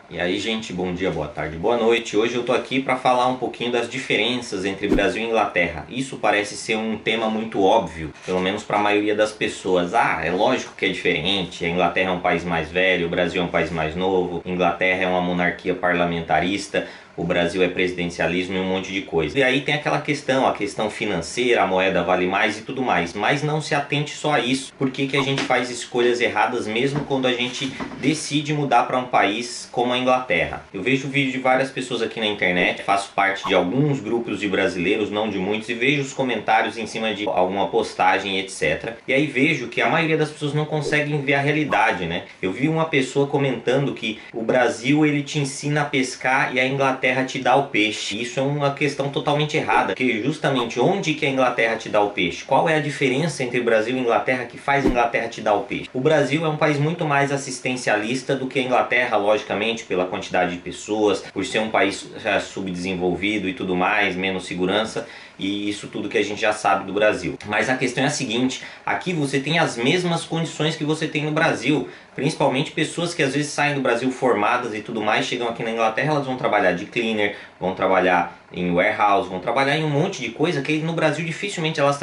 E aí, gente, bom dia, boa tarde, boa noite. Hoje eu tô aqui para falar um pouquinho das diferenças entre Brasil e Inglaterra. Isso parece ser um tema muito óbvio, pelo menos para a maioria das pessoas. Ah, é lógico que é diferente. A Inglaterra é um país mais velho, o Brasil é um país mais novo. A Inglaterra é uma monarquia parlamentarista, o Brasil é presidencialismo e um monte de coisa. E aí tem aquela questão, a questão financeira, a moeda vale mais e tudo mais. Mas não se atente só a isso. Por que que a gente faz escolhas erradas mesmo quando a gente decide mudar para um país como a Inglaterra? Eu vejo vídeo de várias pessoas aqui na internet, faço parte de alguns grupos de brasileiros, não de muitos, e vejo os comentários em cima de alguma postagem, etc. E aí vejo que a maioria das pessoas não conseguem ver a realidade, né? Eu vi uma pessoa comentando que o Brasil ele te ensina a pescar e a Inglaterra te dá o peixe. Isso é uma questão totalmente errada, porque justamente onde que a Inglaterra te dá o peixe? Qual é a diferença entre Brasil e Inglaterra que faz a Inglaterra te dar o peixe? O Brasil é um país muito mais assistencialista do que a Inglaterra, logicamente, pela quantidade de pessoas, por ser um país subdesenvolvido e tudo mais, menos segurança, e isso tudo que a gente já sabe do Brasil. Mas a questão é a seguinte: aqui você tem as mesmas condições que você tem no Brasil, principalmente pessoas que às vezes saem do Brasil formadas e tudo mais, chegam aqui na Inglaterra, elas vão trabalhar de cleaner, vão trabalhar em warehouse, vão trabalhar em um monte de coisa que no Brasil dificilmente elas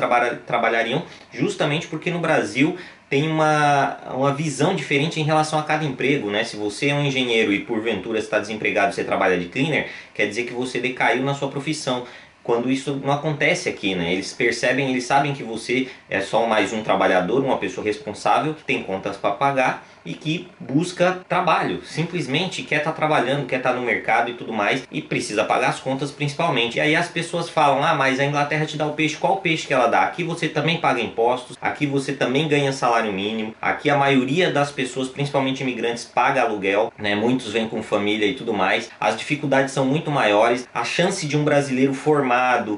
trabalhariam, justamente porque no Brasil tem uma visão diferente em relação a cada emprego, né? Se você é um engenheiro e porventura está desempregado e você trabalha de cleaner, quer dizer que você decaiu na sua profissão. Quando isso não acontece aqui, né? Eles percebem, eles sabem que você é só mais um trabalhador, uma pessoa responsável, que tem contas para pagar e que busca trabalho, simplesmente quer estar trabalhando, quer estar no mercado e tudo mais, e precisa pagar as contas principalmente. E aí as pessoas falam: ah, mas a Inglaterra te dá o peixe. Qual peixe que ela dá? Aqui você também paga impostos, aqui você também ganha salário mínimo, aqui a maioria das pessoas, principalmente imigrantes, paga aluguel, né? Muitos vêm com família e tudo mais. As dificuldades são muito maiores, a chance de um brasileiro formado,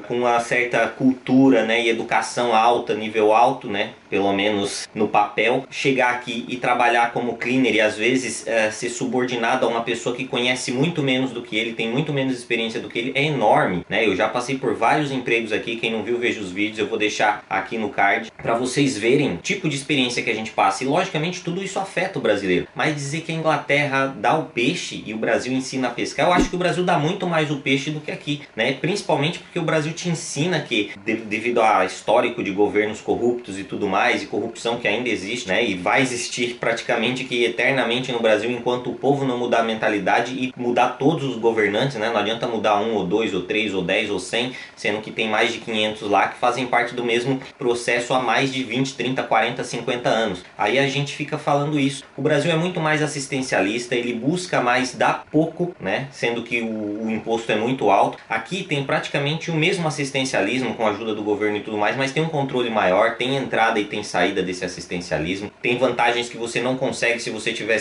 com uma certa cultura, né, e educação alta, nível alto, né, pelo menos no papel, chegar aqui e trabalhar como cleaner e às vezes ser subordinado a uma pessoa que conhece muito menos do que ele, tem muito menos experiência do que ele, é enorme, né? Eu já passei por vários empregos aqui, quem não viu veja os vídeos, eu vou deixar aqui no card para vocês verem o tipo de experiência que a gente passa. E logicamente tudo isso afeta o brasileiro, mas dizer que a Inglaterra dá o peixe e o Brasil ensina a pescar, eu acho que o Brasil dá muito mais o peixe do que aqui, né? Principalmente porque o Brasil te ensina que, devido a histórico de governos corruptos e tudo mais, e corrupção que ainda existe, né, e vai existir praticamente que eternamente no Brasil, enquanto o povo não mudar a mentalidade e mudar todos os governantes, né? Não adianta mudar um ou dois ou três ou 10 ou 100, sendo que tem mais de 500 lá que fazem parte do mesmo processo há mais de 20, 30, 40, 50 anos. Aí a gente fica falando isso. O Brasil é muito mais assistencialista, ele busca mais dar pouco, né? Sendo que o imposto é muito alto. Aqui tem praticamente o mesmo assistencialismo com a ajuda do governo e tudo mais, mas tem um controle maior, tem entrada e tem saída desse assistencialismo, tem vantagens que você não consegue se você estiver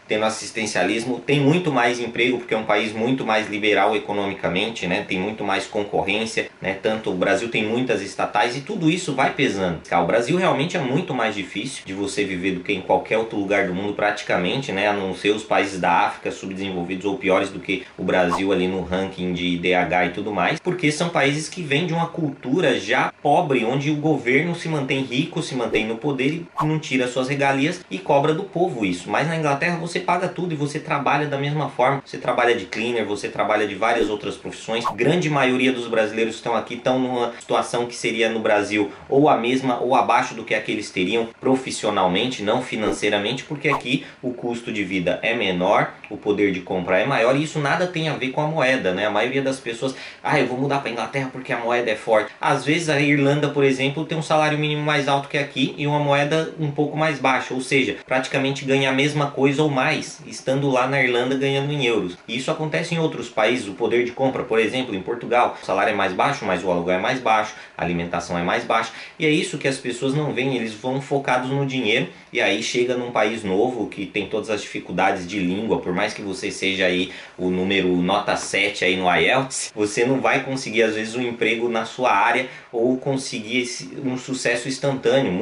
tendo assistencialismo, tem muito mais emprego porque é um país muito mais liberal economicamente, né? Tem muito mais concorrência, né? Tanto o Brasil tem muitas estatais e tudo isso vai pesando. O Brasil realmente é muito mais difícil de você viver do que em qualquer outro lugar do mundo praticamente, né? A não ser os países da África subdesenvolvidos ou piores do que o Brasil ali no ranking de IDH e tudo mais, porque são países que vêm de uma cultura já pobre, onde o governo se mantém rico, se mantém no poder e não tira suas regalias e cobra do povo isso. Mas na Inglaterra você paga tudo e você trabalha da mesma forma. Você trabalha de cleaner, você trabalha de várias outras profissões. Grande maioria dos brasileiros que estão aqui estão numa situação que seria no Brasil ou a mesma ou abaixo do que aqueles teriam profissionalmente, não financeiramente, porque aqui o custo de vida é menor, o poder de compra é maior e isso nada tem a ver com a moeda, né? A maioria das pessoas: ah, eu vou mudar para a Inglaterra porque a moeda é forte. Às vezes a Irlanda, por exemplo, tem um salário mínimo mais alto que aqui e uma moeda um pouco mais baixa, ou seja, praticamente ganha a mesma coisa ou mais, estando lá na Irlanda ganhando em euros. E isso acontece em outros países. O poder de compra, por exemplo, em Portugal, o salário é mais baixo, mas o aluguel é mais baixo, a alimentação é mais baixa. E é isso que as pessoas não veem, eles vão focados no dinheiro e aí chega num país novo que tem todas as dificuldades de língua, por mais que você seja aí o número nota 7 aí no IELTS, você não vai conseguir às vezes um emprego na sua área ou conseguir um sucesso instantâneo.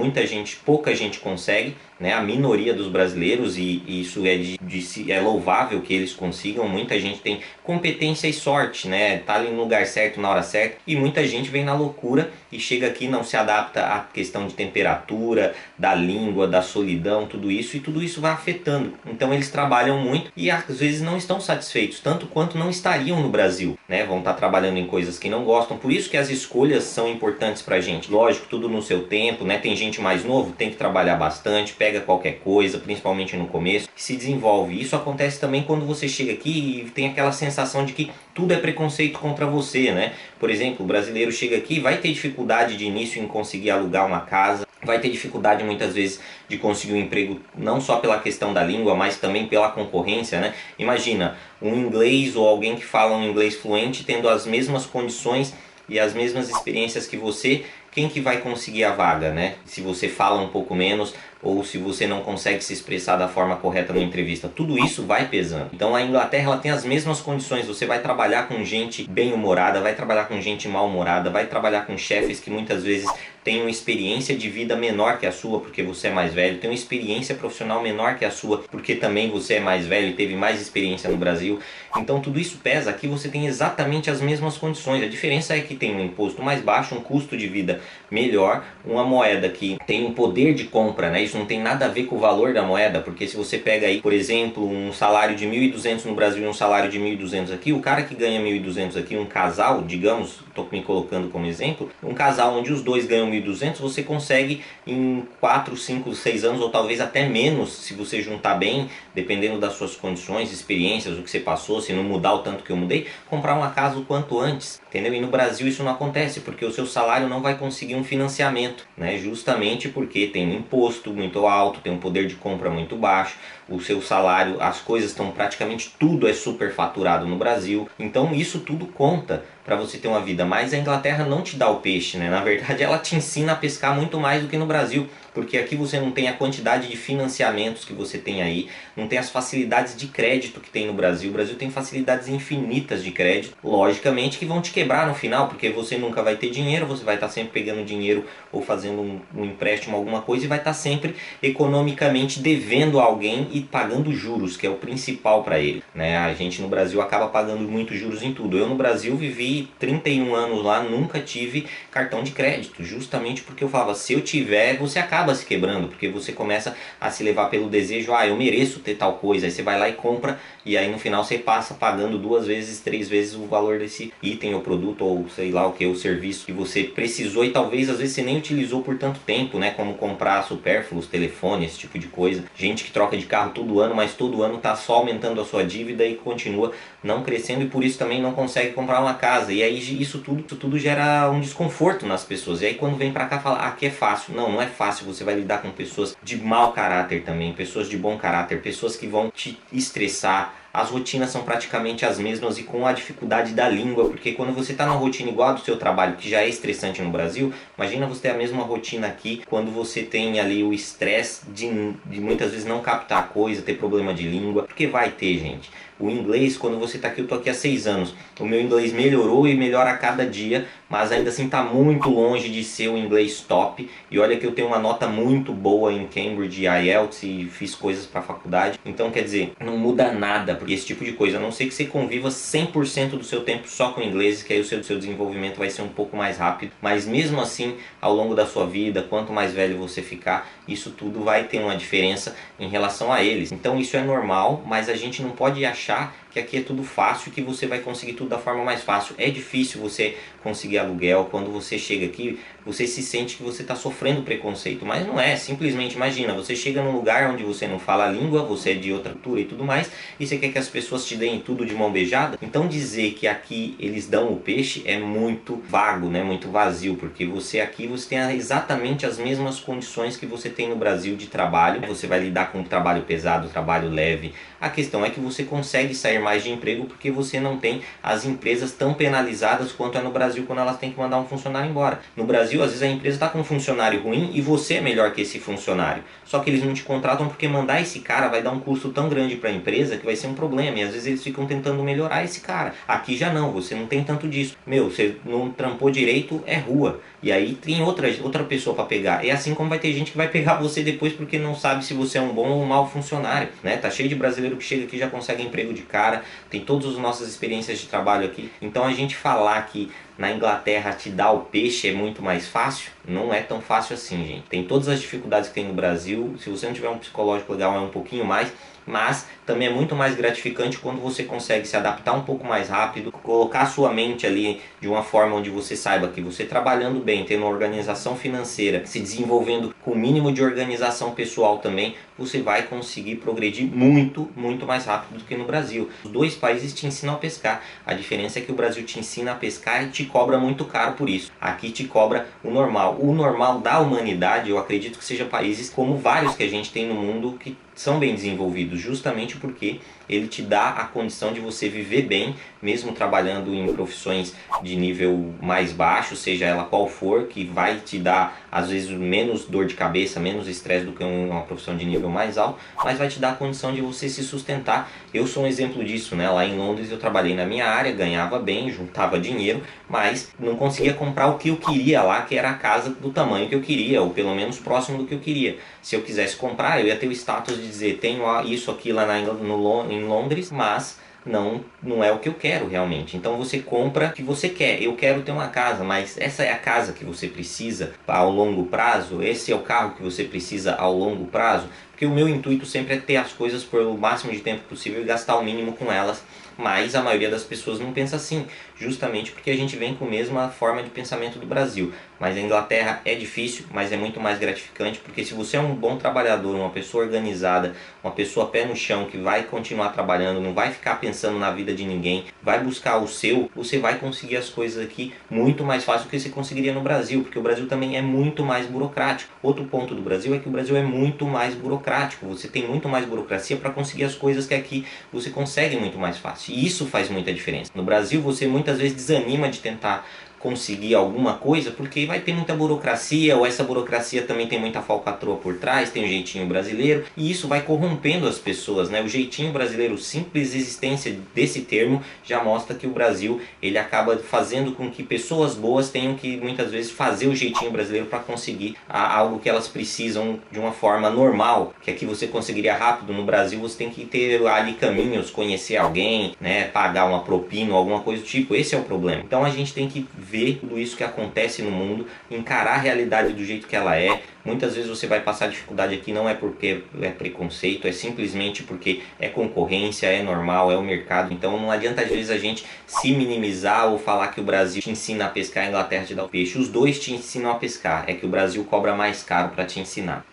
Pouca gente consegue, né? A minoria dos brasileiros, e isso é louvável que eles consigam. Muita gente tem competência e sorte, né? Tá ali no lugar certo, na hora certa, e muita gente vem na loucura e chega aqui, não se adapta à questão de temperatura, da língua, da solidão, tudo isso, e tudo isso vai afetando. Então eles trabalham muito e às vezes não estão satisfeitos, tanto quanto não estariam no Brasil, né? Vão estar trabalhando em coisas que não gostam. Por isso que as escolhas são importantes pra gente. Lógico, tudo no seu tempo, né? Tem gente mais novo, tem que trabalhar bastante, pega qualquer coisa, principalmente no começo, se desenvolve. Isso acontece também quando você chega aqui e tem aquela sensação de que tudo é preconceito contra você, né? Por exemplo, o brasileiro chega aqui, vai ter dificuldade de início em conseguir alugar uma casa, vai ter dificuldade muitas vezes de conseguir um emprego, não só pela questão da língua, mas também pela concorrência, né? Imagina um inglês ou alguém que fala um inglês fluente tendo as mesmas condições e as mesmas experiências que você, quem que vai conseguir a vaga, né? Se você fala um pouco menos ou se você não consegue se expressar da forma correta na entrevista, tudo isso vai pesando. Então a Inglaterra, ela tem as mesmas condições. Você vai trabalhar com gente bem-humorada, vai trabalhar com gente mal-humorada, vai trabalhar com chefes que muitas vezes têm uma experiência de vida menor que a sua porque você é mais velho, tem uma experiência profissional menor que a sua porque também você é mais velho e teve mais experiência no Brasil. Então tudo isso pesa. Aqui você tem exatamente as mesmas condições. A diferença é que tem um imposto mais baixo, um custo de vida melhor, uma moeda que tem um poder de compra, né? Isso não tem nada a ver com o valor da moeda, porque se você pega aí, por exemplo, um salário de 1.200 no Brasil e um salário de 1.200 aqui, o cara que ganha 1.200 aqui, um casal, digamos, estou me colocando como exemplo, um casal onde os dois ganham 1.200, você consegue em 4, 5, 6 anos, ou talvez até menos, se você juntar bem, dependendo das suas condições, experiências, o que você passou, se não mudar o tanto que eu mudei, comprar uma casa o quanto antes, entendeu? E no Brasil isso não acontece, porque o seu salário não vai conseguir um financiamento, né? Justamente porque tem imposto muito alto, tem um poder de compra muito baixo, o seu salário, as coisas estão praticamente tudo é superfaturado no Brasil, então isso tudo conta para você ter uma vida. Mas a Inglaterra não te dá o peixe, né? Na verdade ela te ensina a pescar muito mais do que no Brasil, porque aqui você não tem a quantidade de financiamentos que você tem aí, não tem as facilidades de crédito que tem no Brasil. O Brasil tem facilidades infinitas de crédito, logicamente que vão te quebrar no final, porque você nunca vai ter dinheiro, você vai estar sempre pegando dinheiro ou fazendo um empréstimo, alguma coisa, e vai estar sempre economicamente devendo a alguém e pagando juros, que é o principal para ele, né? A gente no Brasil acaba pagando muito juros em tudo. Eu no Brasil vivi 31 anos lá, nunca tive cartão de crédito, justamente porque eu falava, se eu tiver, você acaba se quebrando, porque você começa a se levar pelo desejo, eu mereço ter tal coisa, aí você vai lá e compra, e aí no final você passa pagando 2 vezes, 3 vezes o valor desse item ou produto, ou sei lá o que, o serviço que você precisou e talvez às vezes você nem utilizou por tanto tempo, né? Como comprar supérfluos, telefone, esse tipo de coisa. Gente que troca de carro todo ano, mas todo ano tá só aumentando a sua dívida e continua não crescendo, e por isso também não consegue comprar uma casa. E aí isso tudo gera um desconforto nas pessoas. E aí quando vem pra cá fala, aqui é fácil. Não, não é fácil. Você vai lidar com pessoas de mau caráter também, pessoas de bom caráter, pessoas que vão te estressar. As rotinas são praticamente as mesmas e com a dificuldade da língua, porque quando você está numa rotina igual a do seu trabalho, que já é estressante no Brasil, imagina você ter a mesma rotina aqui, quando você tem ali o estresse de muitas vezes não captar a coisa, ter problema de língua, porque vai ter, gente. O inglês, quando você está aqui, eu tô aqui há 6 anos, o meu inglês melhorou e melhora a cada dia, mas ainda assim está muito longe de ser o inglês top. E olha que eu tenho uma nota muito boa em Cambridge, IELTS, e fiz coisas para a faculdade. Então quer dizer, não muda nada, porque esse tipo de coisa, a não ser que você conviva 100% do seu tempo só com inglês, que aí o seu desenvolvimento vai ser um pouco mais rápido. Mas mesmo assim, ao longo da sua vida, quanto mais velho você ficar, isso tudo vai ter uma diferença em relação a eles. Então isso é normal, mas a gente não pode achar que aqui é tudo fácil e que você vai conseguir tudo da forma mais fácil. É difícil você conseguir aluguel. Quando você chega aqui, você se sente que você está sofrendo preconceito, mas não é. Simplesmente imagina, você chega num lugar onde você não fala a língua, você é de outra cultura e tudo mais, e você quer que as pessoas te deem tudo de mão beijada. Então dizer que aqui eles dão o peixe é muito vago, né? Muito vazio, porque você aqui você tem exatamente as mesmas condições que você tem no Brasil de trabalho. Você vai lidar com trabalho pesado, trabalho leve. A questão é que você consegue sair mais de emprego porque você não tem as empresas tão penalizadas quanto é no Brasil quando elas têm que mandar um funcionário embora. No Brasil, às vezes a empresa está com um funcionário ruim e você é melhor que esse funcionário. Só que eles não te contratam porque mandar esse cara vai dar um custo tão grande para a empresa que vai ser um problema. E às vezes eles ficam tentando melhorar esse cara. Aqui já não, você não tem tanto disso. Meu, você não trampou direito, é rua. E aí tem outra pessoa para pegar. É assim como vai ter gente que vai pegar você depois porque não sabe se você é um bom ou um mau funcionário, né? Tá cheio de brasileiro que chega aqui e já consegue emprego de cara. Tem todas as nossas experiências de trabalho aqui. Então a gente falar que na Inglaterra te dar o peixe é muito mais fácil, não é tão fácil assim, gente. Tem todas as dificuldades que tem no Brasil. Se você não tiver um psicológico legal é um pouquinho mais, mas também é muito mais gratificante quando você consegue se adaptar um pouco mais rápido, colocar a sua mente ali de uma forma onde você saiba que você trabalhando bem, tendo uma organização financeira, se desenvolvendo com o mínimo de organização pessoal também, você vai conseguir progredir muito, muito mais rápido do que no Brasil. Os dois países te ensinam a pescar. A diferença é que o Brasil te ensina a pescar e te cobra muito caro por isso. Aqui te cobra o normal. O normal da humanidade, eu acredito que seja países como vários que a gente tem no mundo que são bem desenvolvidos, justamente porque ele te dá a condição de você viver bem, mesmo trabalhando em profissões de nível mais baixo, seja ela qual for, que vai te dar às vezes menos dor de cabeça, menos estresse do que uma profissão de nível mais alto, mas vai te dar a condição de você se sustentar. Eu sou um exemplo disso, né? Lá em Londres eu trabalhei na minha área, ganhava bem, juntava dinheiro, mas não conseguia comprar o que eu queria lá, que era a casa do tamanho que eu queria, ou pelo menos próximo do que eu queria. Se eu quisesse comprar, eu ia ter o status de dizer, tenho isso aqui lá em Londres, mas não é o que eu quero realmente. Então você compra o que você quer. Eu quero ter uma casa, mas essa é a casa que você precisa ao longo prazo? Esse é o carro que você precisa ao longo prazo? Porque o meu intuito sempre é ter as coisas por o máximo de tempo possível e gastar o mínimo com elas. Mas a maioria das pessoas não pensa assim, justamente porque a gente vem com a mesma forma de pensamento do Brasil. Mas a Inglaterra é difícil, mas é muito mais gratificante, porque se você é um bom trabalhador, uma pessoa organizada, uma pessoa pé no chão, que vai continuar trabalhando, não vai ficar pensando na vida de ninguém, vai buscar o seu, você vai conseguir as coisas aqui muito mais fácil do que você conseguiria no Brasil, porque o Brasil também é muito mais burocrático. Outro ponto do Brasil é que o Brasil é muito mais burocrático, você tem muito mais burocracia para conseguir as coisas que aqui você consegue muito mais fácil. E isso faz muita diferença. No Brasil você muitas vezes desanima de tentar conseguir alguma coisa porque vai ter muita burocracia, ou essa burocracia também tem muita falcatrua por trás, tem o jeitinho brasileiro, e isso vai corrompendo as pessoas, né? O jeitinho brasileiro, simples existência desse termo já mostra que o Brasil ele acaba fazendo com que pessoas boas tenham que muitas vezes fazer o jeitinho brasileiro para conseguir algo que elas precisam de uma forma normal, que aqui você conseguiria rápido. No Brasil você tem que ter ali caminhos, conhecer alguém, né, pagar uma propina ou alguma coisa do tipo. Esse é o problema. Então a gente tem que ver tudo isso que acontece no mundo, encarar a realidade do jeito que ela é. Muitas vezes você vai passar dificuldade aqui, não é porque é preconceito, é simplesmente porque é concorrência, é normal, é o mercado. Então não adianta às vezes a gente se minimizar ou falar que o Brasil te ensina a pescar e a Inglaterra te dá o peixe. Os dois te ensinam a pescar, é que o Brasil cobra mais caro para te ensinar.